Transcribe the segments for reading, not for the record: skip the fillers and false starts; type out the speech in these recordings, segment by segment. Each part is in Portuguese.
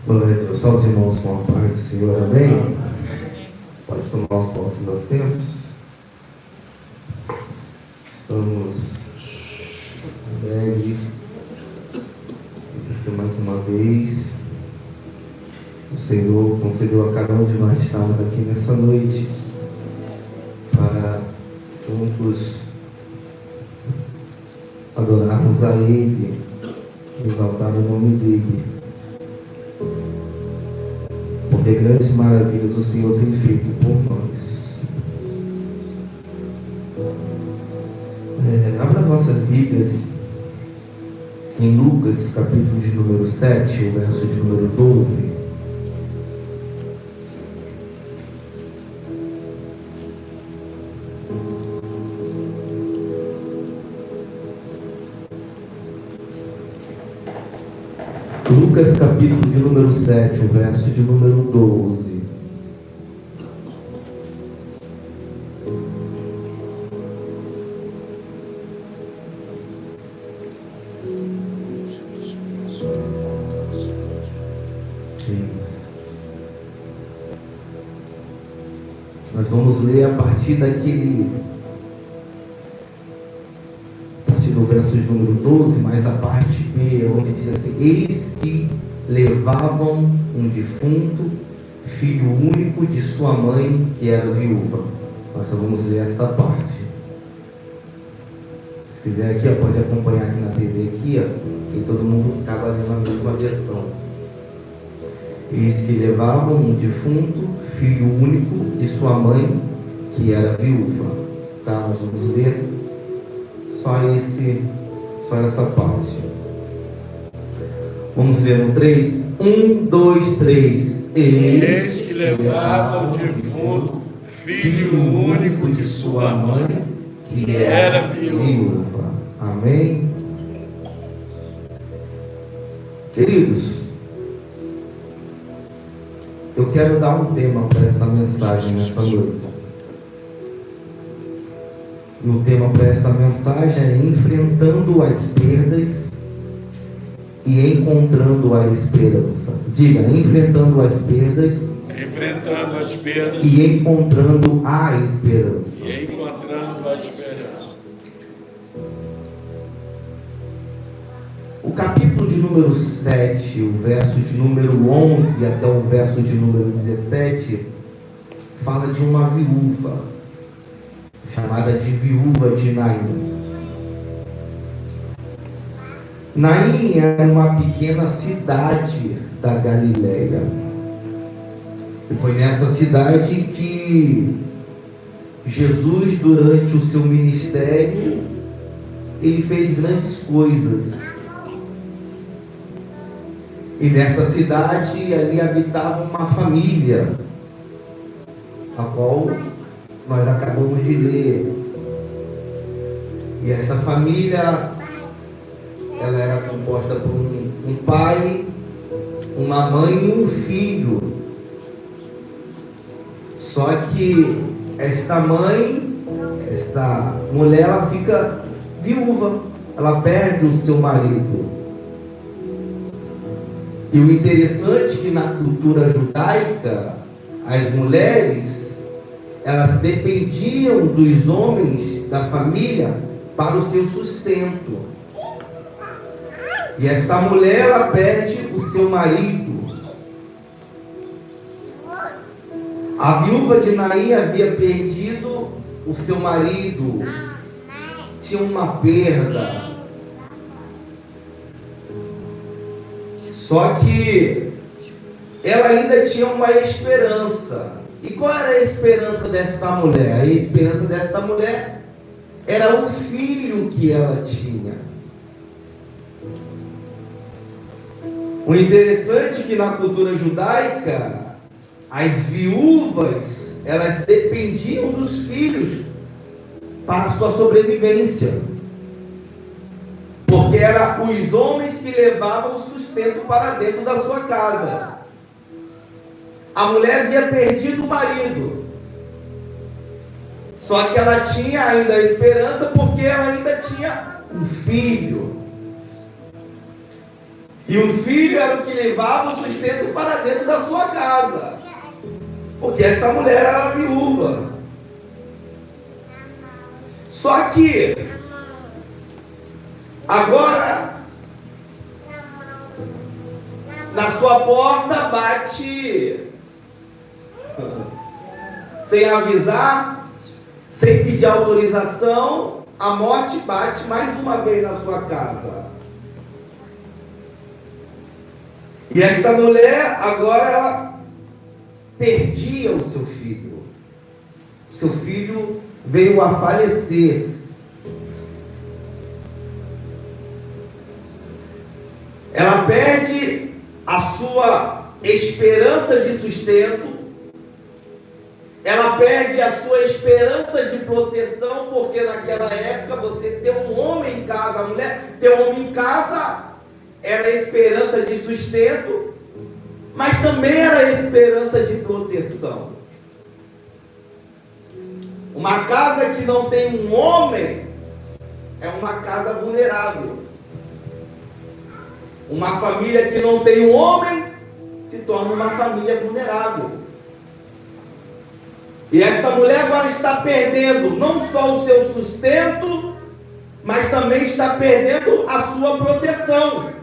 Glória a Deus. Só os irmãos com a paz do Senhor, amém? Pode tomar os vossos assentos. Estamos alegres porque mais uma vez o Senhor concedeu a cada um de nós estarmos aqui nessa noite para juntos adorarmos a Ele, exaltar o nome dEle. Porque grandes maravilhas o Senhor tem feito por nós. Abra nossas Bíblias em Lucas, capítulo de número 7, o verso de número 12. Lucas, capítulo de número 7, o verso de número 12. Isso. Nós vamos ler a partir do verso de número 12, mas a parte B, onde diz assim: eis que levavam um defunto, filho único de sua mãe, que era viúva. Nós só vamos ler essa parte. Se quiser aqui, pode acompanhar aqui na TV, que todo mundo acaba lendo a mesma versão. Eis que levavam um defunto, filho único de sua mãe, que era viúva. Tá? Nós vamos ler só essa parte. Vamos ler no 3. 1, 2, 3. Eis que levava o defunto, filho único de sua mãe, que era viúva. Amém? Queridos, eu quero dar um tema para essa mensagem nessa noite. E o tema para essa mensagem é enfrentando as perdas e encontrando a esperança. Diga, enfrentando as perdas. Enfrentando as perdas e encontrando a esperança. E encontrando a esperança. O capítulo de número 7, o verso de número 11 até o verso de número 17, fala de uma viúva, chamada de viúva de Naim. Naim era uma pequena cidade da Galileia. E foi nessa cidade que Jesus, durante o seu ministério, ele fez grandes coisas. E nessa cidade ali habitava uma família, a qual nós acabamos de ler. E essa família, ela era composta por um pai, uma mãe e um filho. Só que esta mulher, ela fica viúva, ela perde o seu marido. E o interessante é que na cultura judaica, as mulheres, elas dependiam dos homens da família para o seu sustento. E essa mulher, ela perde o seu marido. A viúva de Naim havia perdido o seu marido. Tinha uma perda. Só que ela ainda tinha uma esperança. E qual era a esperança dessa mulher? A esperança dessa mulher era o filho que ela tinha. O interessante é que na cultura judaica, as viúvas, elas dependiam dos filhos para a sua sobrevivência. Porque eram os homens que levavam o sustento para dentro da sua casa. A mulher havia perdido o marido. Só que ela tinha ainda a esperança porque ela ainda tinha um filho. E o filho era o que levava o sustento para dentro da sua casa. Porque essa mulher era viúva. Só que, agora, na sua porta bate, sem avisar, sem pedir autorização, a morte bate mais uma vez na sua casa. E essa mulher, agora, ela perdia o seu filho. O seu filho veio a falecer. Ela perde a sua esperança de sustento. Ela perde a sua esperança de proteção, porque naquela época você ter um homem em casa, a mulher ter um homem em casa era a esperança de sustento, mas também era a esperança de proteção. Uma casa que não tem um homem é uma casa vulnerável. Uma família que não tem um homem se torna uma família vulnerável. E essa mulher agora está perdendo não só o seu sustento, mas também está perdendo a sua proteção.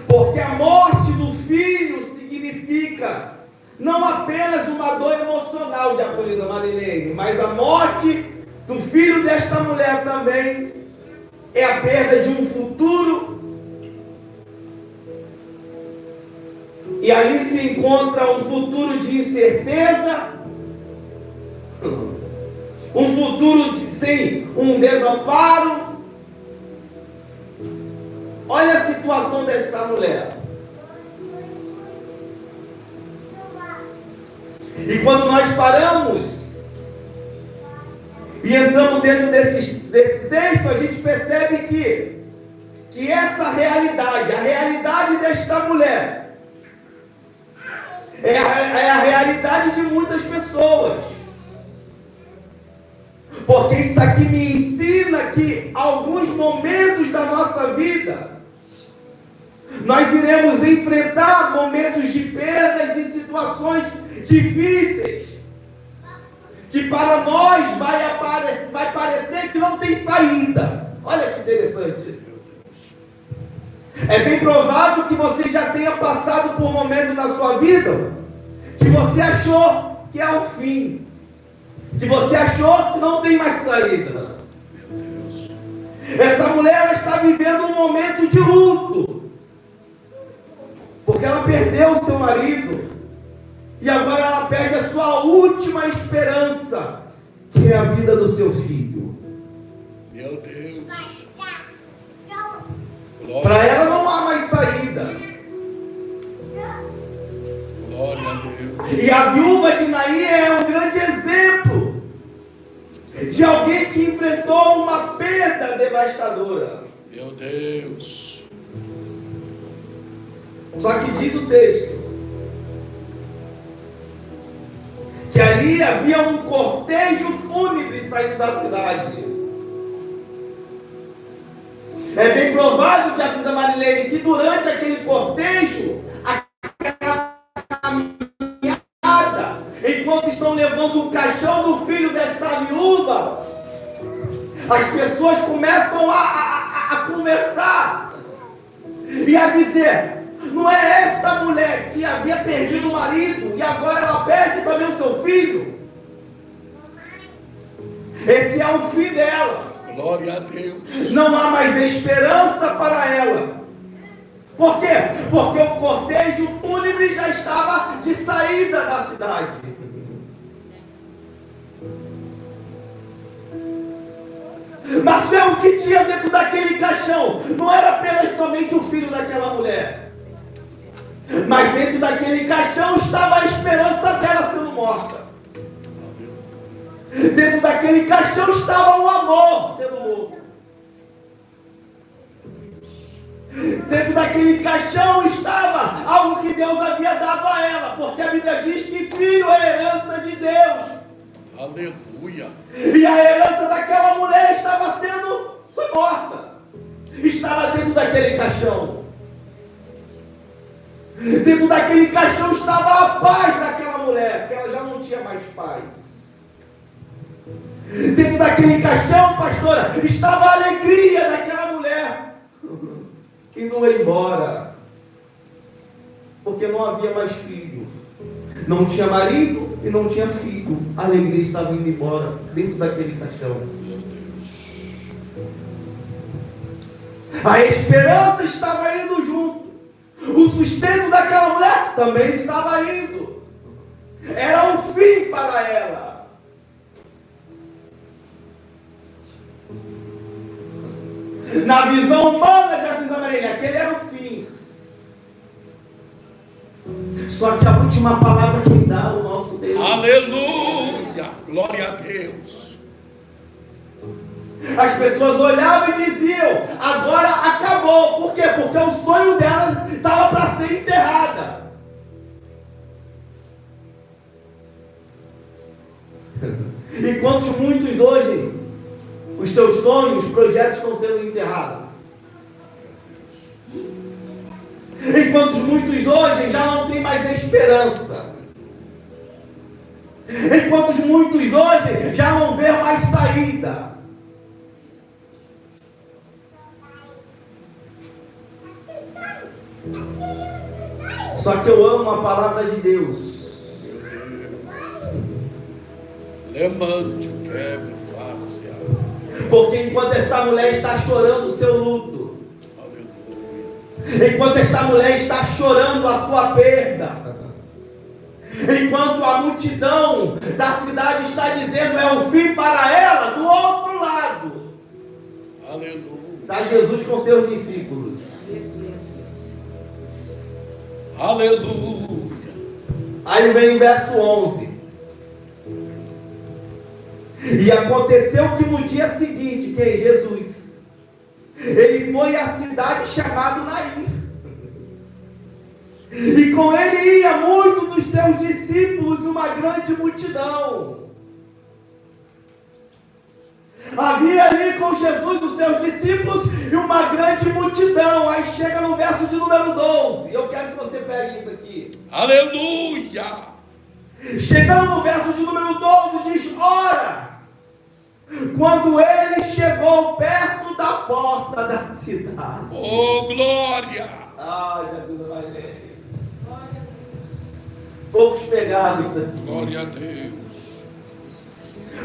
Porque a morte do filho significa não apenas uma dor emocional, diaconisa Marilene, mas a morte do filho desta mulher também é a perda de um futuro. E ali se encontra um futuro de incerteza, um futuro sem um desamparo. Olha a situação desta mulher. E quando nós paramos e entramos dentro desse texto, a gente percebe que essa realidade, a realidade desta mulher, é a realidade de muitas pessoas. Porque isso aqui me ensina que alguns momentos da nossa vida nós iremos enfrentar momentos de perdas e situações difíceis, que para nós vai parecer que não tem saída. Olha que interessante. É bem provável que você já tenha passado por um momento na sua vida que você achou que é o fim, que você achou que não tem mais saída. Essa mulher, ela está vivendo um momento de luto, porque ela perdeu o seu marido, e agora ela perde a sua última esperança, que é a vida do seu filho. Meu Deus. Para ela não há mais saída. Glória a Deus. E a viúva de Naim é um grande exemplo de alguém que enfrentou uma perda devastadora. Meu Deus. Só que diz o texto que ali havia um cortejo fúnebre saindo da cidade. É bem provável, diaconisa Marilene, que durante aquele cortejo, aquela caminhada, enquanto estão levando o caixão do filho desta viúva, as pessoas começam a conversar e a dizer: não é esta mulher que havia perdido o marido e agora ela perde também o seu filho? Esse é o fim dela. Glória a Deus. Não há mais esperança para ela. Por quê? Porque o cortejo fúnebre já estava de saída da cidade. Mas é o que tinha dentro daquele caixão. Não era apenas somente o filho daquela mulher, mas dentro daquele caixão estava a esperança dela sendo morta. Dentro daquele caixão estava o amor sendo morto. Dentro daquele caixão estava algo que Deus havia dado a ela, porque a Bíblia diz que filho é herança de Deus. Aleluia. E a herança daquela mulher estava sendo morta. estava dentro daquele caixão. Dentro daquele caixão estava a paz daquela mulher, que ela já não tinha mais paz. Dentro daquele caixão, pastora, estava a alegria daquela mulher, que não ia embora, porque não havia mais filho. Não tinha marido e não tinha filho. A alegria estava indo embora dentro daquele caixão. A esperança estava indo junto. O sustento daquela mulher também estava indo. Era o fim para ela. Na visão humana de Avisa Maria, aquele era o fim. Só que a última palavra que dá o nosso Deus. Aleluia! Glória a Deus. As pessoas olhavam e diziam: agora acabou. Por quê? Porque o sonho dela estava para ser enterrada. Enquanto muitos hoje, os seus sonhos, projetos estão sendo enterrados. Enquanto muitos hoje já não têm mais esperança. Enquanto muitos hoje já não vê mais saída. Só que eu amo a palavra de Deus. Levante o quebre, face. Porque enquanto essa mulher está chorando o seu luto, enquanto esta mulher está chorando a sua perda, enquanto a multidão da cidade está dizendo é o fim para ela, do outro lado, Aleluia. está Jesus com seus discípulos. Aleluia. Aí vem o verso 11. E aconteceu que no dia seguinte, quem? Jesus, ele foi à cidade chamada Naim. E com ele ia muitos dos seus discípulos, uma grande multidão. Havia ali com Jesus os seus discípulos e uma grande multidão. Aí chega no verso de número 12. Eu quero que você pegue isso aqui. Aleluia. Chegando no verso de número 12, diz: ora, quando ele chegou perto da porta da cidade. Oh, glória. Ai, Jesus, vai ler. Poucos pegaram isso aqui. Glória a Deus.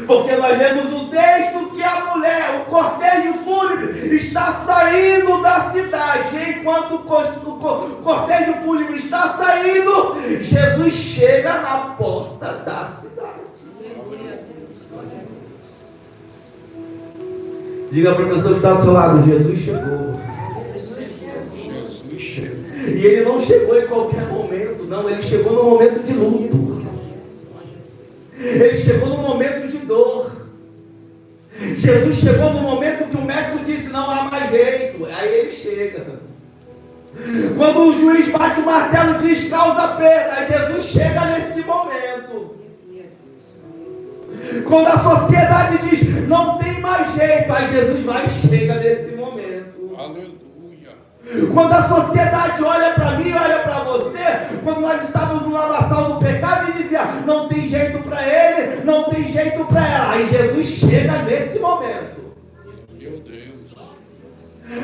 Porque nós lemos o texto que a mulher, o cortejo fúnebre, está saindo da cidade. E enquanto o cortejo fúnebre está saindo, Jesus chega na porta da cidade. Diga para a pessoa que está ao seu lado: Jesus chegou. Jesus chegou. E ele não chegou em qualquer momento, não. Ele chegou no momento de luto. Ele chegou no momento de dor. Jesus chegou no momento que o médico disse: não há mais jeito. Aí ele chega. Quando o juiz bate o martelo e diz: causa perda, aí Jesus chega nesse momento. Quando a sociedade diz: não tem mais jeito, aí Jesus vai e chega nesse momento. Aleluia. Quando a sociedade olha para mim, olha para você, quando nós estávamos no lamaçal do pecado e dizia: não tem jeito para ele, não tem jeito para ela, aí Jesus chega nesse momento. Meu Deus.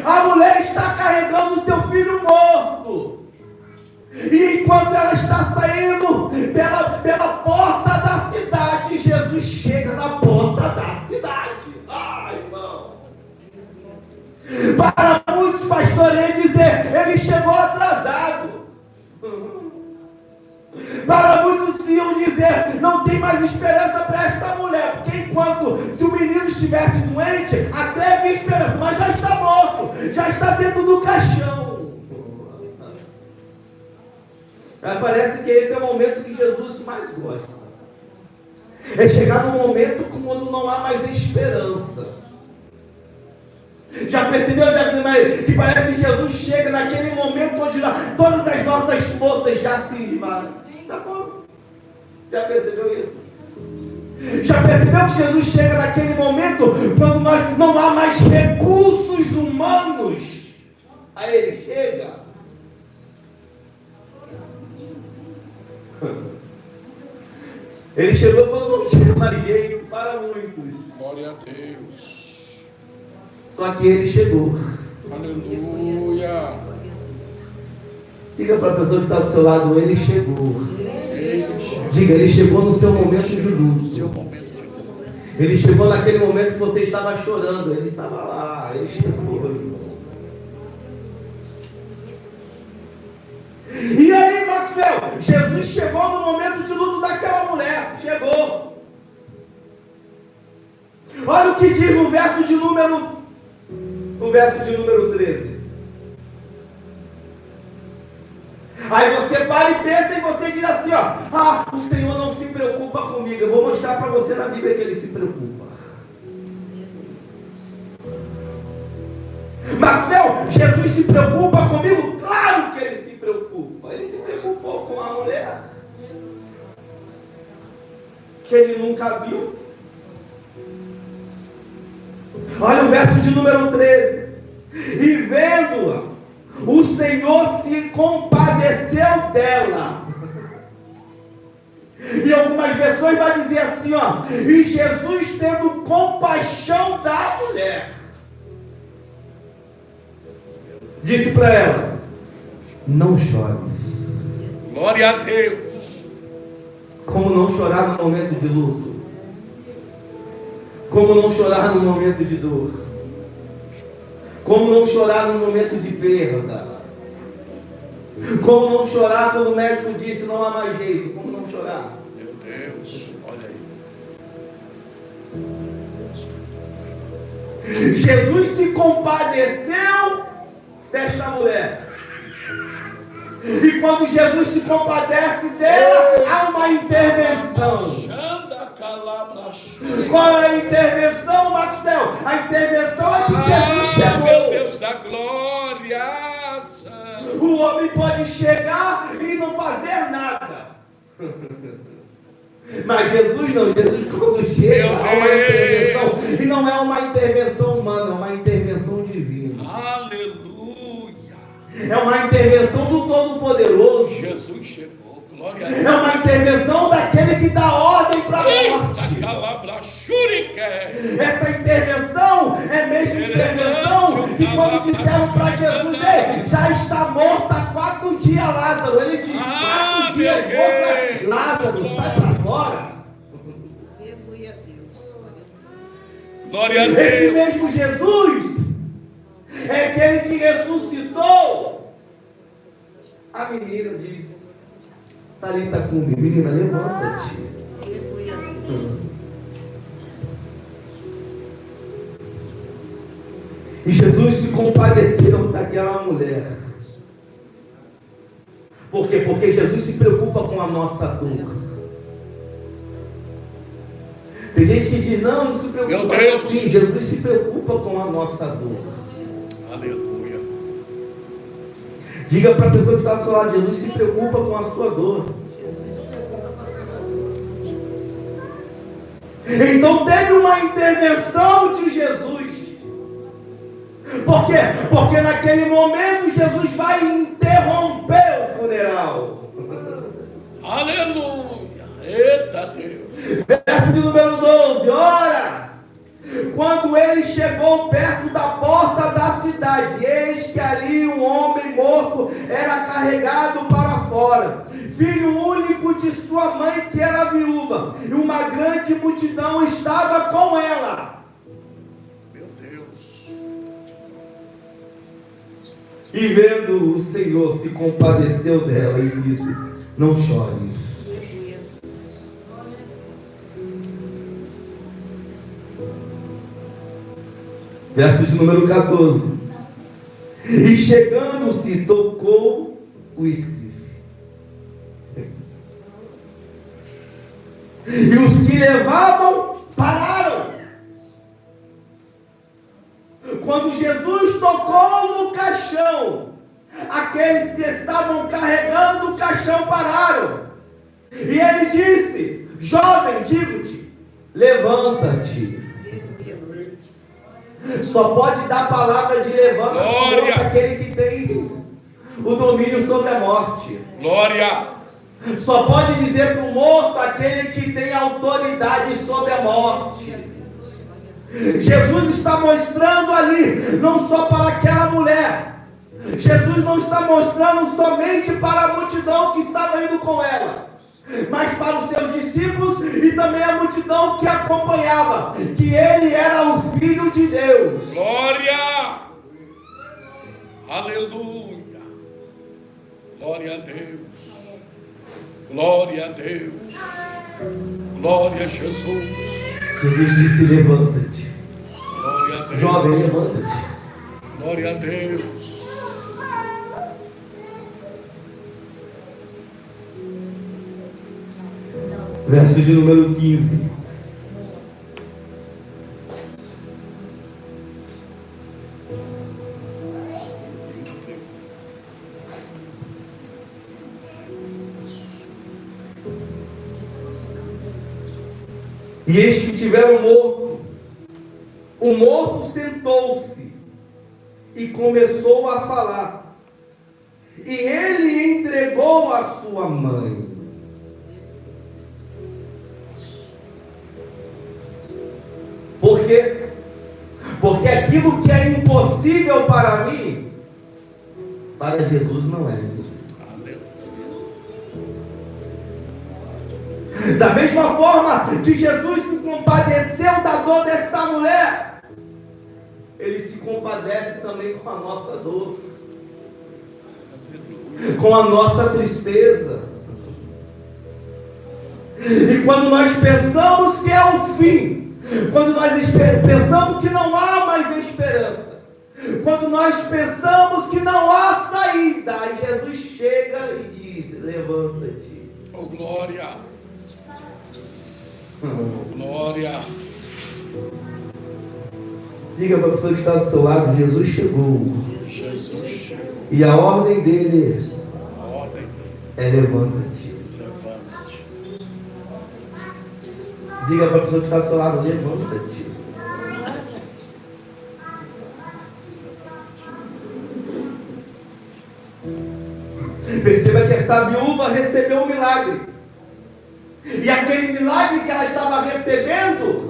A mulher está carregando o seu filho morto, e enquanto ela está saindo pela porta da cidade, Jesus chega na porta da cidade. Ai, irmão. Para muitos pastores ele dizer: ele chegou atrasado. Para muitos iam dizer: não tem mais esperança para esta mulher, porque enquanto se o menino estivesse doente, até havia esperança, mas já está morto, já está dentro do caixão. Mas parece que esse é o momento que Jesus mais gosta. É chegar no momento quando não há mais esperança. Já percebeu, que parece que Jesus chega naquele momento onde todas as nossas forças já se esvaem? Já foram. Já percebeu isso? Já percebeu que Jesus chega naquele momento quando nós não há mais recursos humanos? Aí ele chega. Ele chegou quando não tinha mais jeito para muitos. Glória a Deus. Só que ele chegou. Aleluia. Diga para a pessoa que está do seu lado, ele chegou. Diga, ele chegou no seu momento de luto. Ele chegou naquele momento que você estava chorando. Ele estava lá, ele chegou. E aí, Maxwell, Jesus chegou no momento de luto daquela mulher. Chegou. Olha o que diz no verso de número 13. Aí você para e pensa e você diz assim, ó, o Senhor não se preocupa comigo. Eu vou mostrar para você na Bíblia que ele se preocupa. Maxwell, Jesus se preocupa comigo? Claro que ele se preocupa. Ele se preocupou com a mulher que ele nunca viu. Olha o verso de número 13. E vendo-a, o Senhor se compadeceu dela. E algumas versões vai dizer assim, ó, e Jesus tendo compaixão da mulher, disse para ela, não chores. Glória a Deus. Como não chorar no momento de luto? Como não chorar no momento de dor? Como não chorar no momento de perda? Como não chorar quando o médico disse não há mais jeito? Como não chorar? Meu Deus, olha aí. Jesus se compadeceu desta mulher. E quando Jesus se compadece dela, há uma intervenção. Qual é a intervenção, Maxwell? A intervenção é que Jesus chegou. Meu Deus da glória. O homem pode chegar e não fazer nada. Mas Jesus não. Jesus quando chega, há uma intervenção. E não é uma intervenção humana, é uma intervenção divina. Aleluia. É uma intervenção do Todo-Poderoso. Jesus chegou. Glória a Deus. É uma intervenção daquele que dá ordem para a morte. Essa intervenção é a mesma intervenção que quando disseram para Jesus, ei, já está morto há 4 dias Lázaro. Ele diz, 4 dias morto, Lázaro, sai para fora. Glória a Deus. Esse mesmo Jesus é aquele que ressuscitou. A menina diz, Talita cumi, menina, levanta-te. E Jesus se compadeceu daquela mulher. Por quê? Porque Jesus se preocupa com a nossa dor. Tem gente que diz, não se preocupa. Meu Deus. Sim, Jesus se preocupa com a nossa dor. Aleluia. Diga para a pessoa que está do seu lado, Jesus se preocupa com a sua dor. Então teve uma intervenção de Jesus. Por quê? Porque naquele momento Jesus vai interromper o funeral. Aleluia. Eita Deus. Verso de número 12. Ora, quando ele chegou perto da porta da cidade, eis que ali um homem morto era carregado para fora, filho único de sua mãe que era viúva, e uma grande multidão estava com ela. Meu Deus. E vendo o Senhor se compadeceu dela e disse, não chores. Verso de número 14. E chegando-se, tocou o esquife. E os que levavam pararam. Quando Jesus tocou no caixão, aqueles que estavam carregando o caixão pararam. E ele disse, jovem, digo-te, levanta-te. Só pode dar palavra de levanta-te aquele que tem o domínio sobre a morte. Glória. Só pode dizer para o morto aquele que tem autoridade sobre a morte. Jesus está mostrando ali, não só para aquela mulher. Jesus não está mostrando somente para a multidão que estava indo com ela, mas para os seus discípulos e também a multidão que acompanhava, que ele era o Filho de Deus. Glória! Aleluia! Glória a Deus! Glória a Deus! Glória a Jesus! Jesus disse: levanta-te. Glória a Deus! Jovem, levanta-te. Glória a Deus! Verso de número 15. E eis que tiveram morto. O morto sentou-se e começou a falar. E ele entregou a sua mãe. Por quê? Porque aquilo que é impossível para mim, para Jesus não é impossível. Da mesma forma que Jesus se compadeceu da dor desta mulher, ele se compadece também com a nossa dor, com a nossa tristeza. E quando nós pensamos que é o fim, quando nós pensamos que não há mais esperança, quando nós pensamos que não há saída, aí Jesus chega e diz: levanta-te. Oh, glória! Oh, glória! Diga para a pessoa que está do seu lado: Jesus chegou. Jesus chegou. E a ordem dele A ordem é: levanta-te. levanta-te. Diga para a pessoa que está do seu lado: levanta-te. Perceba que essa viúva recebeu um milagre. E aquele milagre que ela estava recebendo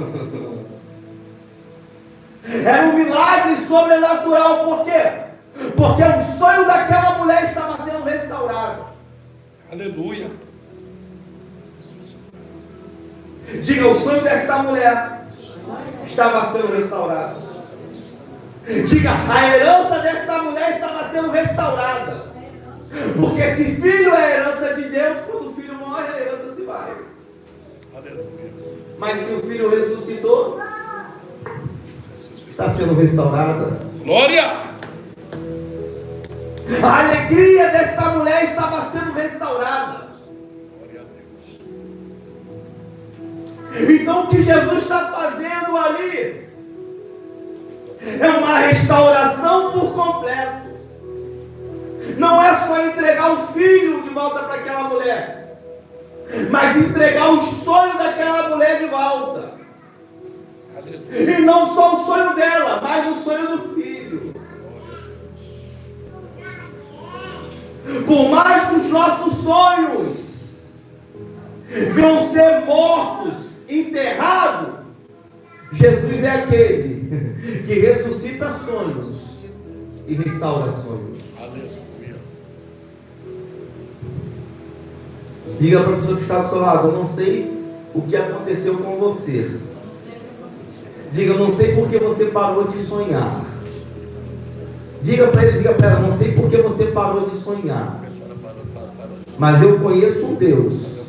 era um milagre sobrenatural. Por quê? Porque o sonho daquela mulher estava sendo restaurado. Aleluia! Diga: o sonho dessa mulher estava sendo restaurado. Diga: a herança dessa mulher estava sendo restaurada. Porque se filho é a herança de Deus, quando o filho morre, a herança se vai. Aleluia! Mas se o filho ressuscitou, está sendo restaurada. Glória! A alegria desta mulher estava sendo restaurada. Glória a Deus! Então o que Jesus está fazendo ali é uma restauração por completo. Não é só entregar o filho de volta para aquela mulher, mas entregar o sonho daquela mulher de volta. Aleluia! E não só o sonho dela, mas o sonho do filho. Por mais que os nossos sonhos venham ser mortos, enterrados, Jesus é aquele que ressuscita sonhos e restaura sonhos. Aleluia! Diga para a pessoa que está do seu lado: eu não sei o que aconteceu com você. Diga: eu não sei porque você parou de sonhar. Diga para ele, diga para ela: não sei porque você parou de sonhar, mas eu conheço um Deus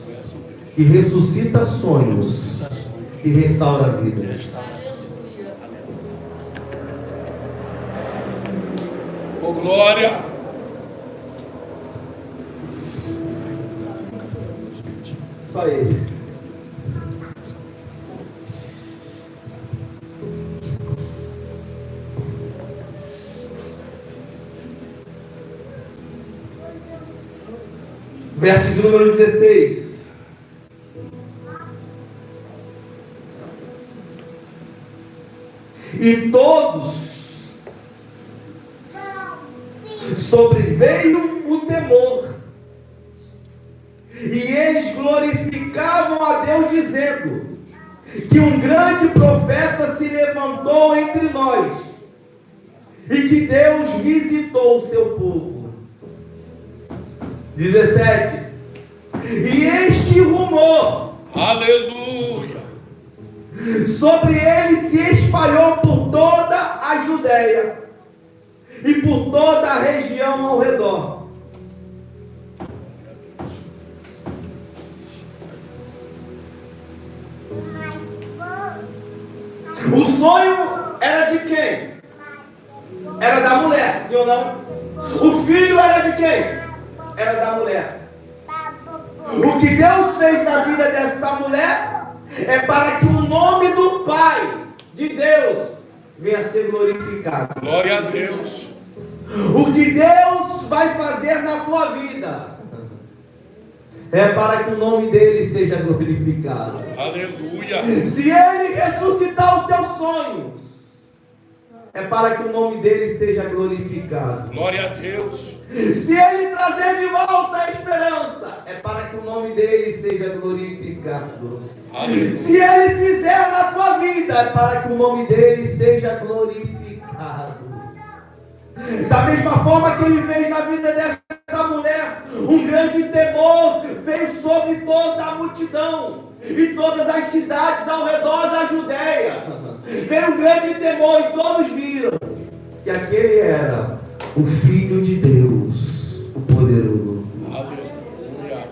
que ressuscita sonhos e restaura vidas. Oh, glória! Só ele. Verso de número 16. E todos sobreveio o temor. E eles glorificavam a Deus, dizendo que um grande profeta se levantou entre nós e que Deus visitou o seu povo. 17. E este rumor, Aleluia, sobre ele se espalhou por toda a Judéia e por toda a região ao redor. O sonho era de quem? Era da mulher, sim ou não? O filho era de quem? Era da mulher. O que Deus fez na vida dessa mulher é para que o nome do Pai, de Deus, venha a ser glorificado. glória a Deus, O que Deus vai fazer na tua vida é para que o nome dele seja glorificado. aleluia, Se ele ressuscitar os seus sonhos, é para que o nome dele seja glorificado. glória a Deus, Se ele trazer de volta a esperança, é para que o nome dele seja glorificado. aleluia, Se ele fizer na tua vida, é para que o nome dele seja glorificado. Da mesma forma que ele fez na vida dessa mulher, um grande temor veio sobre toda a multidão e todas as cidades ao redor da Judéia. Veio um grande temor e todos viram que aquele era o Filho de Deus, o poderoso. aleluia,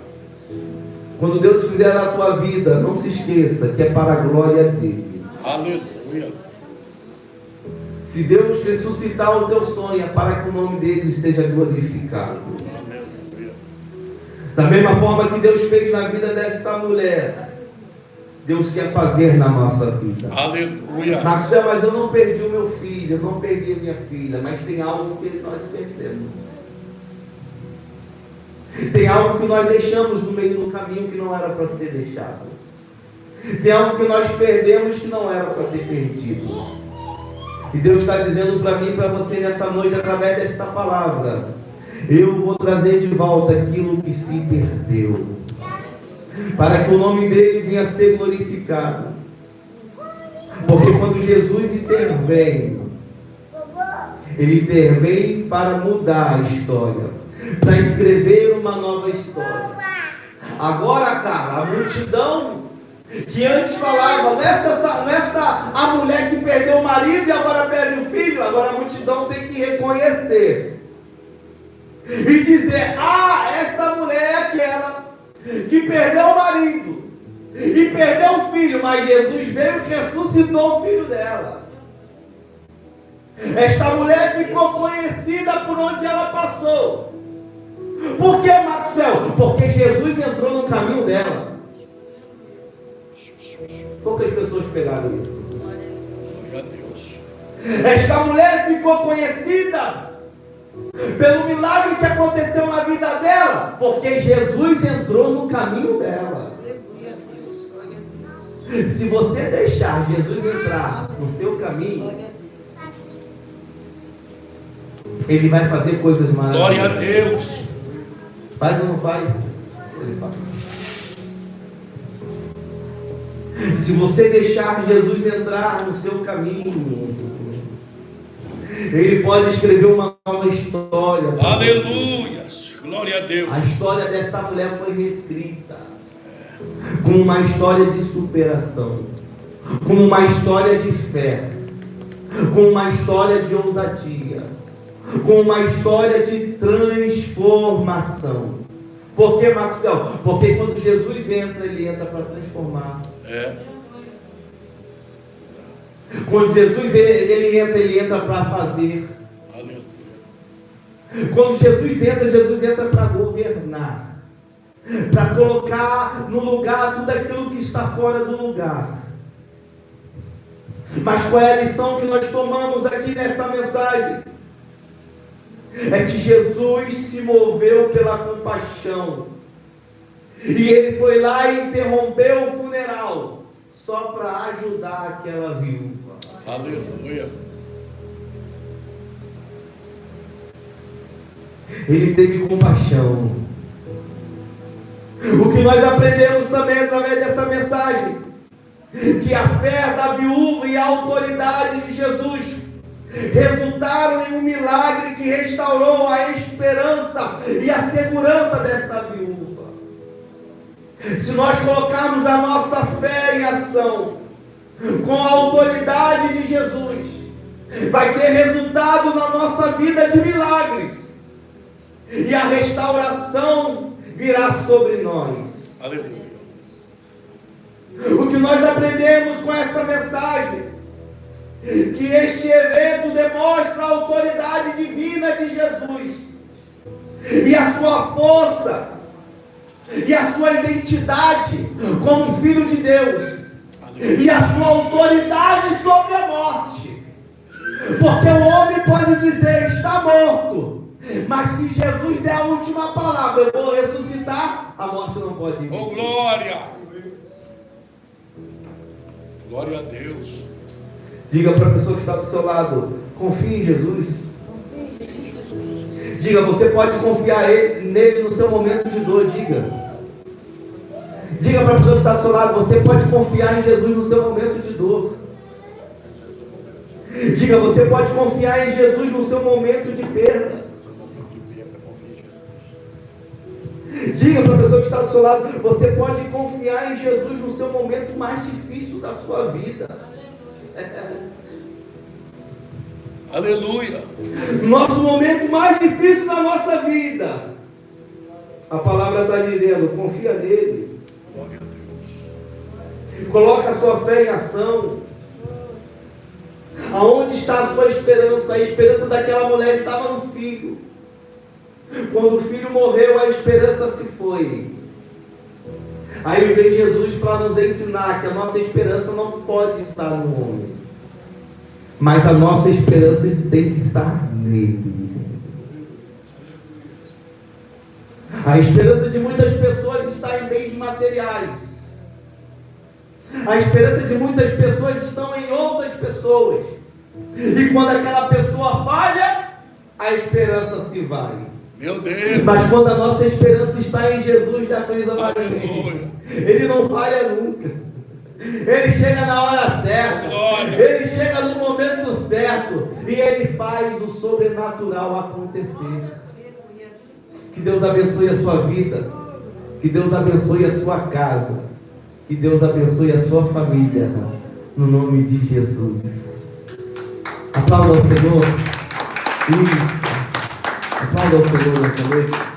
Quando Deus fizer na tua vida, não se esqueça que é para a glória dele. aleluia, Se Deus ressuscitar o teu sonho, é para que o nome dele seja glorificado. aleluia, Da mesma forma que Deus fez na vida desta mulher, Deus quer fazer na nossa vida. aleluia, Maxwell, mas eu não perdi o meu filho, eu não perdi a minha filha, mas tem algo que nós perdemos. Tem algo que nós deixamos no meio do caminho que não era para ser deixado. Tem algo que nós perdemos que não era para ter perdido. E Deus está dizendo para mim e para você nessa noite, através desta palavra: eu vou trazer de volta aquilo que se perdeu, para que o nome dele venha a ser glorificado. Porque quando Jesus intervém, ele intervém para mudar a história, para escrever uma nova história. Agora, cara, a multidão que antes falava, não é a mulher que perdeu o marido e agora perde o filho. Agora a multidão tem que reconhecer e dizer: ah, esta mulher é aquela que perdeu o marido e perdeu o filho, mas Jesus veio e ressuscitou o filho dela. Esta mulher ficou conhecida por onde ela passou. Por que, Maxwell? Porque Jesus entrou no caminho dela. Poucas pessoas pegaram isso. glória a Deus, Esta mulher ficou conhecida pelo milagre que aconteceu na vida dela, porque Jesus entrou no caminho dela. Aleluia, Deus, glória a Deus. Se você deixar Jesus entrar no seu caminho, Glória a Deus. ele vai fazer coisas maravilhosas. glória a Deus, Faz ou não faz? Ele faz. Se você deixar Jesus entrar no seu caminho, ele pode escrever uma nova história. aleluia, glória a Deus, A história desta mulher foi reescrita como uma história de superação, como uma história de fé, como uma história de ousadia, como uma história de transformação. Por que, Maxwell? Porque quando Jesus entra, ele entra para transformar. Quando Jesus ele entra para fazer. aleluia, Quando Jesus entra para governar, para colocar no lugar tudo aquilo que está fora do lugar. Mas qual é a lição que nós tomamos aqui nessa mensagem? É que Jesus se moveu pela compaixão, e ele foi lá e interrompeu o funeral só para ajudar aquela viúva. Aleluia. Ele teve compaixão. O que nós aprendemos também através dessa mensagem, que a fé da viúva e a autoridade de Jesus resultaram em um milagre que restaurou a esperança e a segurança dessa viúva. Se nós colocarmos a nossa fé em ação, com a autoridade de Jesus, vai ter resultado na nossa vida de milagres, e a restauração virá sobre nós. Aleluia. O que nós aprendemos com essa mensagem, que este evento demonstra a autoridade divina de Jesus, e a sua força, e a sua identidade como Filho de Deus, e a sua autoridade sobre a morte. Porque o homem pode dizer, está morto, mas se Jesus der a última palavra, eu vou ressuscitar, a morte não pode vir. Oh, glória! Glória a Deus. Diga para a pessoa que está do seu lado, confie em Jesus. Diga, você pode confiar nele no seu momento de dor. Diga para a pessoa que está do seu lado, você pode confiar em Jesus no seu momento de dor. Diga, você pode confiar em Jesus no seu momento de perda. Diga para a pessoa que está do seu lado, você pode confiar em Jesus no seu momento mais difícil da sua vida. Aleluia. Nosso momento mais difícil da nossa vida, a palavra está dizendo, confia nele. Glória a Deus. Coloca a sua fé em ação. Aonde está a sua esperança? A esperança daquela mulher estava no filho. Quando o filho morreu, a esperança se foi. Aí vem Jesus para nos ensinar que a nossa esperança não pode estar no homem, mas a nossa esperança tem que estar nele. A esperança de muitas pessoas está em bens materiais. A esperança de muitas pessoas estão em outras pessoas. E quando aquela pessoa falha, a esperança se vai. Meu Deus. Mas quando a nossa esperança está em Jesus, da coisa vai bem. Ele não falha nunca. Ele chega na hora certa. Glória. Ele chega no momento certo. E Ele faz o sobrenatural acontecer. Que Deus abençoe a sua vida. Que Deus abençoe a sua casa. Que Deus abençoe a sua família. No nome de Jesus. Aplauda ao Senhor. Isso. Aplauda ao Senhor nessa noite.